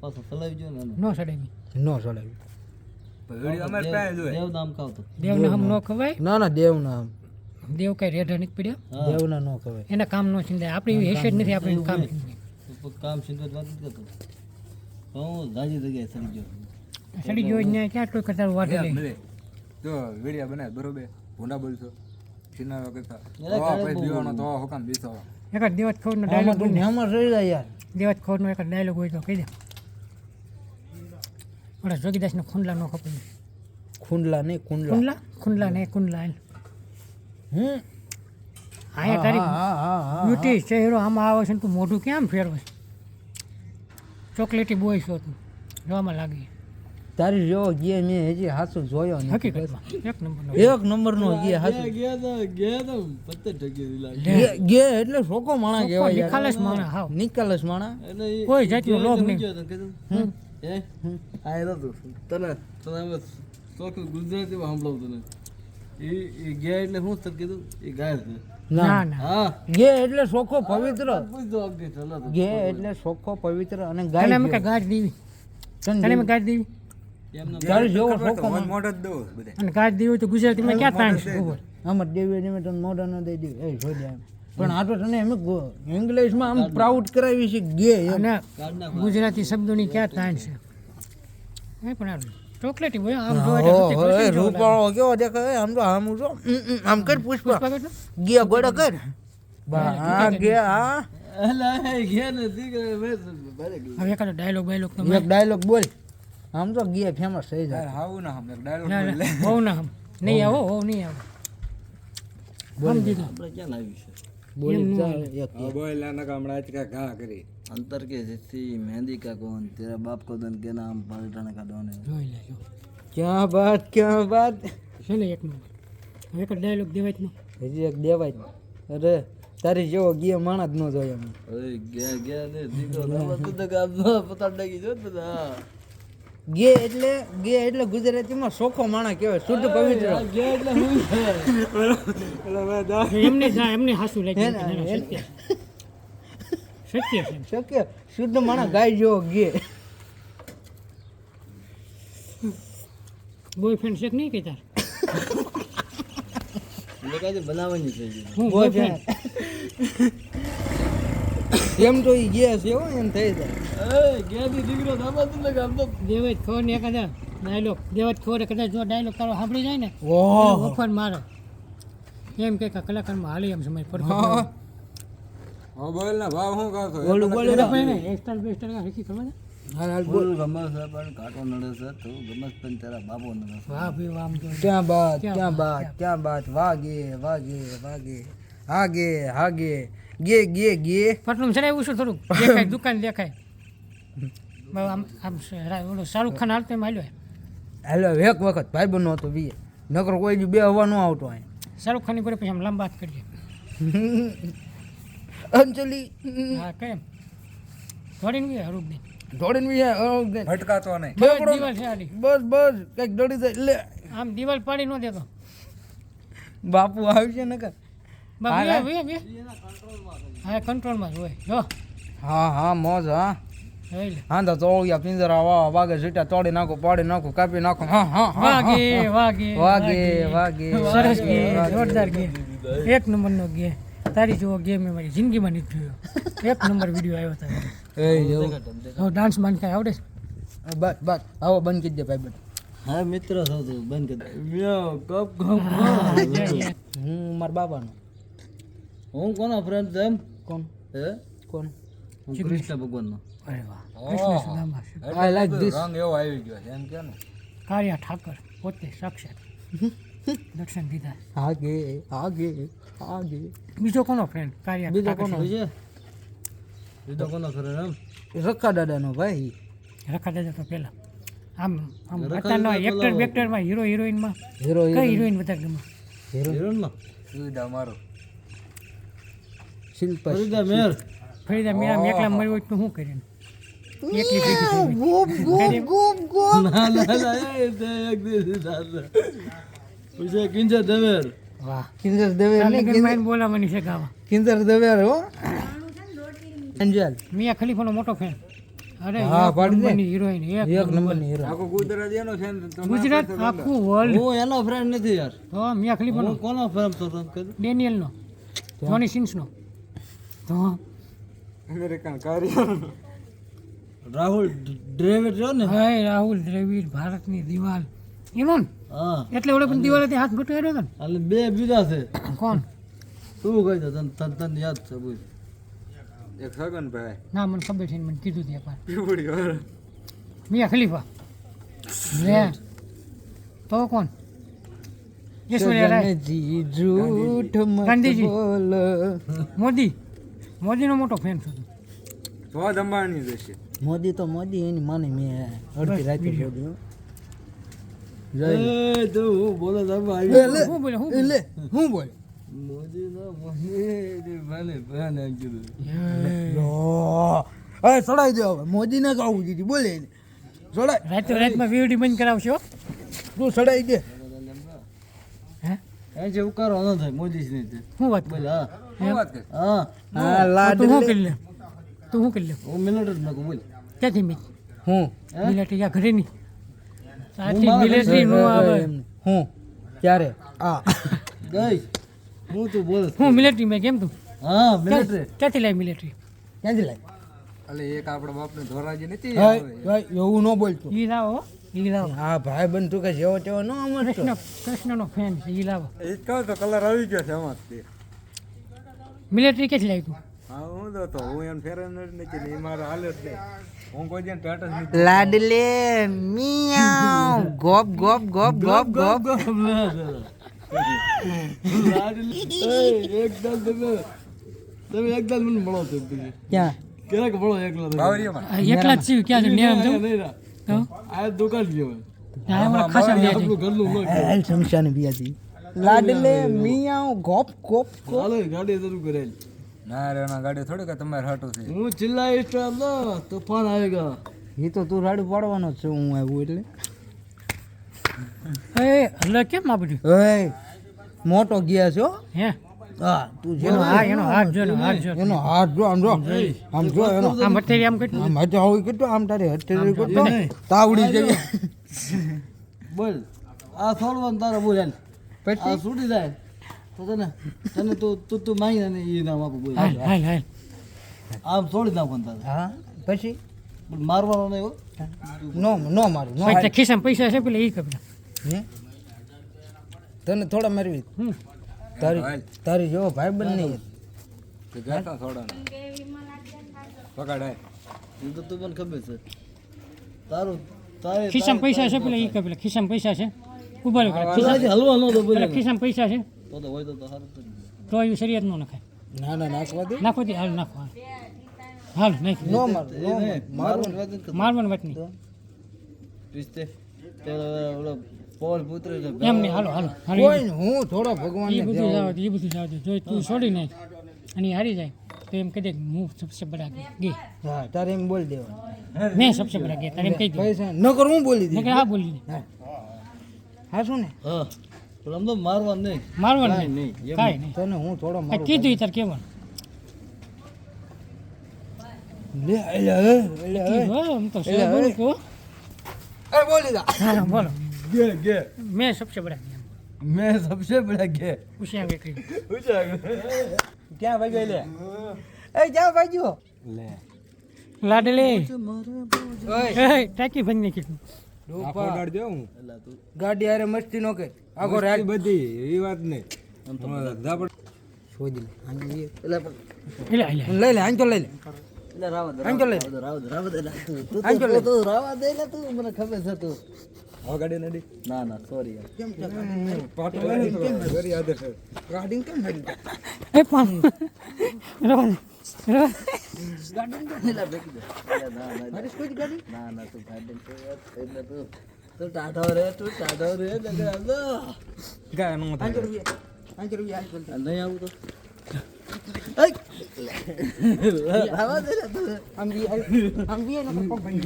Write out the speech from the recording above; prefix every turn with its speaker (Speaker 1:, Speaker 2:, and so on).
Speaker 1: પાછો ચલાવી જો ને
Speaker 2: નો સડાવી
Speaker 3: નો ચડાવી
Speaker 1: દેવ નામ ખાવ તો
Speaker 2: દેવના હમ નો ખવાય
Speaker 3: ના ના દેવના આમ
Speaker 2: દેવ કઈ રેઢા નથી પડ્યો
Speaker 3: દેવના નો કહેવાય
Speaker 2: એના કામ નો ચિંતા આપણી હેસિયત નથી આપણે કામ
Speaker 1: કામ સિંગર વાત નથી કરતો હું જાજી જગ્યાએ ચડી ગયો
Speaker 2: સડી ગયો ને ક્યાં ટોય કરતા વાટે લઈ
Speaker 4: જો વિડિયા બનાય બરોબર ભૂંડા બોલશો સિનારો કરતા
Speaker 1: એલા
Speaker 4: તો
Speaker 1: કાળે
Speaker 4: પછી
Speaker 1: બહુ
Speaker 4: દીવાનો તો હુકમ દીધો
Speaker 2: એક જ દેવત ખોરનો
Speaker 3: આમાં
Speaker 2: ડાયલોગ
Speaker 3: તું હેમાં રહી જાય યાર
Speaker 2: દેવત ખોરનો એક જ ડાયલોગ હોય તો કહી દે ઓલા જોગીદાસનો ખુંડલા નો ખપે
Speaker 3: ખુંડલા નહીં કુંડલા
Speaker 2: ખુંડલા ખુંડલા ને કુંડલા
Speaker 3: હમ
Speaker 2: આયા તારી બ્યુટી ચહેરો આમાં આવે છે ને તું મોઢું કેમ ફેરવે ચોકલેટી બોય છો તું જોવામાં લાગી
Speaker 3: તારી જેવો જે મેં હજી હાસુ જોયો નથી
Speaker 2: હકીકતમાં એક નંબરનો
Speaker 3: એક નંબરનો જે હાસુ
Speaker 1: ગયા તો પત્તે ઠગી લાગે
Speaker 3: ગે એટલે સોકો માણા કહેવાય યાર.
Speaker 2: નિખાલસ માણસ હાવ
Speaker 3: નિકાલસ માણા
Speaker 1: એટલે ઈ
Speaker 2: કોઈ જાતનો
Speaker 1: ઘેર
Speaker 2: લોભ
Speaker 1: તો
Speaker 2: નહીં.
Speaker 1: ગયો તો કીધું હે આયરો તો તને અમે ચોખ્ખું ગુજરાતીમાં સંભળાવતું ને એ ગયા એટલે શું તને કીધું એ ગાય છે
Speaker 2: ના ના
Speaker 1: હા
Speaker 3: ગે એટલે સોખો પવિત્ર
Speaker 1: પૂછ દો અપડેટ હલો તો
Speaker 3: ગે એટલે સોખો પવિત્ર અને
Speaker 2: તને
Speaker 3: ગાય
Speaker 2: અમે કઈ ગાજ દેવી તને અમે ગાજ દેવી
Speaker 1: એમનો
Speaker 3: તારી જેવો સોખો
Speaker 4: મોઢ જ દો બધે
Speaker 2: અને ગાજ દેવી હોય તો ગુજરાતીમાં ક્યાં તાણ છે ખબર
Speaker 3: આમાં દેવી ને તને મોઢા ન દઈ દે એ જોઈ દે એમ. પણ આ તો તને એમ ઇંગ્લિશમાં આમ પ્રાઉડ કરાવી છે ગે એમ.
Speaker 2: અને
Speaker 1: કાર્ડના
Speaker 2: ગુજરાતી શબ્દોની ક્યાં તાણ છે એ પણ આ ચોકલેટી હોય આમ જોવા
Speaker 3: ઓહો, એ રૂપાળો કેવો દેખાય આમ તો આમ જો આમ કર પુષ્પા ગે ગોડા કર બા આ ગે આ
Speaker 1: એલા એ ગયા ને દીકરા મેં ભારે ગયું
Speaker 2: હવે એકાદો ડાયલોગ બાયલોગ તો
Speaker 3: એક ડાયલોગ બોલ આમ તો ગે ફેમસ થઈ જાય
Speaker 4: હાવું ના હમ ડાયલોગ
Speaker 2: ના ના બહુ ના હમ નહીં આવો હો નહીં આવો સમજી
Speaker 1: આપણે ક્યાં લાવી છે
Speaker 3: બોલ ચાલ એક
Speaker 4: બોલ ના કામડા આજ કા ઘા કરી
Speaker 1: अंतर के जैसी मेहंदी का कौन तेरा बाप को दन के नाम पलटाने का डॉन है
Speaker 2: જોઈ લેજો
Speaker 3: ક્યાં બાત
Speaker 2: છે ને એક નંબર હવે એક ડાયલોગ દેવાય જ નહીં
Speaker 3: હજી એક દેવાય અરે તારી જેવો ગે માણા જ ન જોયો અમે
Speaker 1: अरे गया गया ने दीकरो ना तू तो काम पता लगी जो બધા
Speaker 3: ગે એટલે ગુજરાતીમાં સોખો માણા કહેવાય શુદ્ધ પવિત્ર
Speaker 1: ગયા એટલે હું
Speaker 2: એમને એમને હાસુ લાગી સત્ય સત્ય છે
Speaker 3: શક્ય શુદ્ધ માણા ગાય જેવો ગે
Speaker 2: બોયફ્રેન્ડ છે કે નહીં કે તાર
Speaker 1: મેં કાજે બનાવવાની છે
Speaker 2: હું બોયફ્રેન્ડ
Speaker 3: એમ તો ઈ ગે છે હો એમ થઈ જાય
Speaker 1: એ ગયા દી દીકરો ના તું લગા આમ તો
Speaker 2: દેવાજ ખોર ને એકાદા ડાયલોગ દેવાજ ખોર કદાચ જો ડાયલોગ તારો સાંભળી જાય ને
Speaker 3: ઓહ
Speaker 2: ઓફર મારો એમ કે કલાકારમાં હાલી એમ સમય પર
Speaker 3: હા
Speaker 4: હા બોલ ના ભાવ હું કહો છો
Speaker 3: બોલું બોલું
Speaker 2: એક્સ્ટ્રા બેસ્ટર હકી ખબર ને
Speaker 3: હાલ હાલ બોલ
Speaker 1: બોલ ગમે છે પણ કાટો નડે છે તો ગમે છે પણ તારા બાપો નડે છે
Speaker 2: વાહ ભાઈ વાહ આમ તો
Speaker 3: ક્યાં બાત વાગે હાગે ગે
Speaker 2: પટલું ચડાવ્યું છું થોડુંક દેખાય દુકાન દેખાય બહુ આમ આમ ઓલો શાહરુખ ખાન હાલતો એમ હાલ્યો
Speaker 3: હાલો એક વખત ભાઈબંધ નો હતો વીએ નકર કોઈ દી બે હવા ન આવતો અહીં
Speaker 2: શાહરુખ ખાનની પર પછી આમ લંબા હાથ કરીએ
Speaker 3: અંજલિ
Speaker 2: હા કેમ દોડીને ગયા હરુભને
Speaker 3: દોડીને વી
Speaker 4: ભટકાતો નહીં
Speaker 2: દિવાલ છે આડી
Speaker 3: બસ કઈક દોડી જાય લે
Speaker 2: આમ દિવાલ પાડી ન દેતો
Speaker 3: બાપુ આવશે નકર
Speaker 2: બાપ હા કંટ્રોલમાં જ હોય જો
Speaker 3: હા મોજ હા
Speaker 2: જોઈ લે
Speaker 3: હા તો તોળિયા પિંજરા વાવા વાગે સીટા તોડી નાખો પાડી નાખો કાપી નાખો હા વાગે
Speaker 2: સરસ ગે જોરદાર ગે એક નંબરનો ગે તારી જેવો ગે મેં મારી જિંદગીમાં નથી જોયો એક નંબર વિડીયો આવ્યો હતો ડાન્સ બાન કાંઈ આવડે છે
Speaker 3: બસ આવો બંધ કરી દે ભાઈ બંધ
Speaker 1: હા મિત્ર છો તું બંધ કર દે મ્યો કપ
Speaker 3: હું મારા બાબાનો
Speaker 1: હું કોનો ફ્રેન્ડ છે એમ
Speaker 3: કોણ
Speaker 1: હે
Speaker 3: કોણ
Speaker 1: હું કૃષ્ણ ભગવાનનો
Speaker 2: અરે વાહ કૃષ્ણ સુદામા છે
Speaker 3: આઈ લાઈક ધીસ
Speaker 4: રંગ એવો આવી ગયો છે એમ કે ને
Speaker 2: કાળિયા ઠાકર પોતે સાક્ષાત દર્શન દીધા
Speaker 3: આગે
Speaker 2: બીજો કોનો ફ્રેન્ડ કાળિયા
Speaker 3: બીજો
Speaker 2: ઠાકર
Speaker 3: કોનો?
Speaker 2: છે?
Speaker 1: બીજો કોનો ફ્રેન્ડ એમ
Speaker 3: રખા દાદાનો ભાઈ
Speaker 2: રખા દાદા તો પહેલા આમ અત્યારના એક્ટર બેક્ટરમાં હીરો હિરોઈનમાં
Speaker 3: હીરો
Speaker 2: કઈ હિરોઈન વધારે ગમે
Speaker 1: હિરોઈનમાં
Speaker 4: સુવિધા મારો
Speaker 3: શિલ્પા
Speaker 1: ફરીદા મેર
Speaker 2: ફરીદા મેરા એકલા મળી હોય તો શું કરીને એકલી ભેગી થઈ
Speaker 1: ના એ તે એક દિવસ દાદા પૂછે કિંજર દવેર
Speaker 2: વાહ
Speaker 3: કિંજર દવેર ને
Speaker 2: માઇન બોલાવાની છે ગાવા
Speaker 3: કિંજર દવેર હો અંજલ
Speaker 2: મિયા ખલીફાનો મોટો ફેન અરે
Speaker 3: હા,
Speaker 2: એક
Speaker 3: પાડી દે.
Speaker 2: નંબરની હિરોઈન
Speaker 3: એક નંબરની હીરો
Speaker 4: આખો ગુજરાત એનો છે ને તો
Speaker 2: ગુજરાત આખું વર્લ્ડ
Speaker 1: હું એનો ફ્રેન્ડ નથી યાર.
Speaker 2: તો મિયા ખલીફાનો
Speaker 1: હું કોનો ફ્રેન્ડ છો તને કહી દઉં?
Speaker 2: ડેનિયલનો જોની સિન્સનો તો
Speaker 4: અમેરિકન કાર્ય
Speaker 1: રાહુલ ડ્રેવિડ રહ્યો ને.
Speaker 2: હાય રાહુલ દ્રવિડ ભારતની દિવાલ એનો ને
Speaker 1: હા
Speaker 2: એટલે ઓલે પણ દિવાલ હાથ ઘટાડ્યો હતો
Speaker 1: એટલે બે બીજા છે.
Speaker 2: ને કોણ
Speaker 1: તું કહી દે તને યાદ છે બોલ.
Speaker 4: એક સગન ભાઈ
Speaker 2: ના મને ખબર છે ને મને કીધું તે એકવાર
Speaker 4: પીવડી વાર
Speaker 2: મિયા ખલીફા લે તો કોણ ઐશ્વર્યા રાય
Speaker 3: જી જૂઠ મત
Speaker 2: ગાંધીજી.
Speaker 3: બોલ.
Speaker 2: મોદીનો મોટો ફેન છું તું.
Speaker 4: સ્વાદ અંબાણી જશે
Speaker 3: મોદી તો મોદી એની માને મેં અડધી રાતે શોધ્યું.
Speaker 1: એ તું હું બોલે તો
Speaker 3: એ
Speaker 1: આવી
Speaker 3: લે,
Speaker 2: હું બોલે હું
Speaker 3: એ લે, હું બોલ
Speaker 1: મોદી નો મોદી મને ફ્રેન્ડ એમ કીધું.
Speaker 3: હવે ચડાઈ દે હવે મોદી ને કહું દીધી બોલે એને. ચડાય
Speaker 2: રાતમાં વીડી બંધ કરાવશો
Speaker 3: તું ચડાઈ દે
Speaker 2: હે
Speaker 1: એ જે ઉકારો ન થાય મોદી જ નહીં થાય.
Speaker 2: શું વાત
Speaker 1: બોલ હા
Speaker 4: શું વાત કરે
Speaker 1: હા
Speaker 3: હા લાડ
Speaker 2: તું શું
Speaker 3: લે.
Speaker 2: કરી લે તું શું કરી લે
Speaker 1: હું મિલિટરી જ નાખું બોલ.
Speaker 2: ક્યાંથી મિલ
Speaker 3: હું
Speaker 2: મિલિટરી યા ઘરે ની
Speaker 1: હું
Speaker 2: આથી
Speaker 1: મારા
Speaker 2: મિલિટરી નો આવે
Speaker 3: હું ક્યારે આ
Speaker 1: ગઈ હું તું બોલે
Speaker 2: હું મિલિટરી મેં કેમ તું
Speaker 1: હા મિલિટરી
Speaker 2: ક્યાંથી લાવી મિલિટરી
Speaker 3: ક્યાંથી લાય
Speaker 4: એટલે એક આપણા બાપને ધોરાજી નથી
Speaker 3: એવું ન બોલતું
Speaker 2: ઈ લાવો ઈ લાવો
Speaker 3: હા ભાઈ બંધ તું કે જેવો તેવો ન સમજતો
Speaker 2: કૃષ્ણનો ફેન છે ઈ લાવો
Speaker 4: એ કહો તો કલર આવી ગયો છે આમાંથી
Speaker 2: મિલિટરી ક્યાંથી લાવી તું
Speaker 4: હા હું તો હું એમ ફેરન નથી ને એ મારો હાલે જ નહીં હું કોઈ જઈને ટાટા જ નથી
Speaker 3: લાડલે મિયાઉ ગોપ ગોપ ગોપ ગોપ ગોપ
Speaker 1: એકદમ તમે એકદમ મને મળો છો પછી
Speaker 3: ક્યાં
Speaker 1: ક્યારેક મળો એકલા તમે.
Speaker 4: બાવરીયામાં
Speaker 2: આ એકલા જ છીએ ક્યાં છે નેમ
Speaker 1: નહીં,
Speaker 2: જવું
Speaker 1: નહીં ના.
Speaker 2: તો
Speaker 1: આ દુકાન ગયો
Speaker 2: આ હમણાં ખાસા બે છે
Speaker 1: આપણું ઘરનું ન કહેવાય.
Speaker 3: હેલ શમશાન બિયાતી લાડલે મિયાઉ ગોપ ગોપ ગોપ
Speaker 1: ચાલો ગાડી શરૂ કરેલ.
Speaker 4: ના રે ના ગાડી થોડી કે તમારે હાટું છે
Speaker 1: હું ચિલ્લાઈ તો તોફાન આવેગા.
Speaker 3: એ તો તું રાડું પાડવાનો જ છે હું આવ્યું એટલે
Speaker 2: એ હલે કેમ આ બધું
Speaker 3: ઓય મોટો ગયા છો
Speaker 2: હે
Speaker 3: હા તું જે
Speaker 2: એનો હાથ જો
Speaker 3: એનો હાથ જો આમ જો આમ જો એનો
Speaker 2: આમ અત્યારે આમ કેટલું
Speaker 3: આમ હજા હોય કેટલો આમ તારે હટેરી કેટલો તાવડી જઈએ
Speaker 1: બોલ આ થોડવાનું તારા બોલ હાલ. આ છૂટી જાય તો તને તું માંગી ને એ નામ આપું બોલ.
Speaker 2: હાલ હાલ હાલ
Speaker 1: આમ છોડી નાખવાનું તારે.
Speaker 3: હા પછી
Speaker 1: પણ મારવાનો નહીં હો.
Speaker 3: નો મારું નો
Speaker 2: પૈસા ખિસ્સામાં પૈસા છે પેલા એ કપડા
Speaker 3: હે? તને થોડા મારવી
Speaker 2: હમ
Speaker 3: તારી જેવો ભાઈ બંધ નહીં
Speaker 4: કે ગાતા થોડા પકડાય
Speaker 1: એ તો તું મને ખબર છે. તારું તારે
Speaker 2: ખિસ્સામાં પૈસા છે પેલા એ કપડા ખિસ્સામાં પૈસા છે ઉભા રહો ખિસ્સા
Speaker 1: ખિસ્સાથી હલવા ન દો બોલે.
Speaker 2: પેલા ખિસ્સામાં પૈસા છે
Speaker 1: તો હોય તો સારું જ.
Speaker 2: તો એ શરીયત નો નખાય
Speaker 3: ના ના નાખવા દે
Speaker 2: નાખો તે હાલ નાખો હાલ હાલ નાખ
Speaker 3: નો મારું નો
Speaker 1: મારવાનું વાત નથી કરતો.
Speaker 2: મારવાની વાત નહીં
Speaker 1: રિશ્તે પેલા ઓલો પોલ પુત્ર છે.
Speaker 2: એમ નહીં હાલો હાલો હાલો
Speaker 3: કોઈ નહીં, હું થોડો ભગવાન
Speaker 2: એ બધું જવા દે એ બધું જવા દે જો તું છોડી નાખ અને એ હારી જાય તો એમ કહી દે કે હું સબસે બડા ગે
Speaker 3: હા તારે એમ બોલ દેવાનું
Speaker 2: મેં સબસે બડા ગે તારે એમ કહી દે
Speaker 3: પૈસા નકર હું બોલી દે
Speaker 2: નકર હા બોલી દે
Speaker 3: હા શું ને
Speaker 1: હા પણ આમ તો મારવાનું નહીં.
Speaker 2: મારવાનું
Speaker 1: કાંઈ
Speaker 2: નહીં
Speaker 1: નહીં. એમ
Speaker 2: કાંઈ નહીં
Speaker 3: તને હું થોડો
Speaker 2: આ
Speaker 3: મારું
Speaker 2: કીધું ઈ તાર કેવાનું
Speaker 3: લે એટલે
Speaker 2: કીધું હો, હું તો શું બોલું કહું
Speaker 3: એ બોલી દા
Speaker 2: હાલો બોલો
Speaker 1: ગે ગે
Speaker 2: મેં સબસે બડા ગે
Speaker 1: મેં સબસે બડા ગે.
Speaker 2: ઉશિયા વે કહી
Speaker 3: ક્યાં ભાઈ લે એ ક્યાં ભાઈ
Speaker 4: લે
Speaker 2: લાડલે
Speaker 3: ઓય
Speaker 2: એ ટાકી બંધ નહીં કીધું
Speaker 4: આખો દાડ જો હું
Speaker 3: ગાડી હારે મસ્તી નો કર આખો રાત
Speaker 4: બધી એ વાત નહીં ઝાપડ
Speaker 3: શોધી લે આની
Speaker 2: એટલે એટલે
Speaker 3: લઈ લે આંચો લઈ લે
Speaker 1: એટલે રાવા દે
Speaker 3: આંચો લઈ લે
Speaker 1: રાવા દે તું
Speaker 3: આંચો લે
Speaker 1: તું રાવા દે ને તું મને ખબર છે તું.
Speaker 4: હવે ગાડી નડી
Speaker 1: ના ના સોરી યાર.
Speaker 3: કેમ છે
Speaker 4: પાટો ઘરી આદર છે
Speaker 3: ગાડી કેમ મારી
Speaker 2: એ પણ રવા
Speaker 1: એટલે ભેગી દે. એટલે ના ના
Speaker 3: મારી કોઈ ગાડી
Speaker 1: ના ના તું ભાઈ છે યાર. એટલે તું ટાઢો રે નકર આવજો.
Speaker 4: ગાય નો
Speaker 3: આંચો રૂપિયા આંચો
Speaker 1: આ નહીં આવું તો અઈ! રાવા દે ને તું.
Speaker 3: આમ બી નો પગ ભાઈ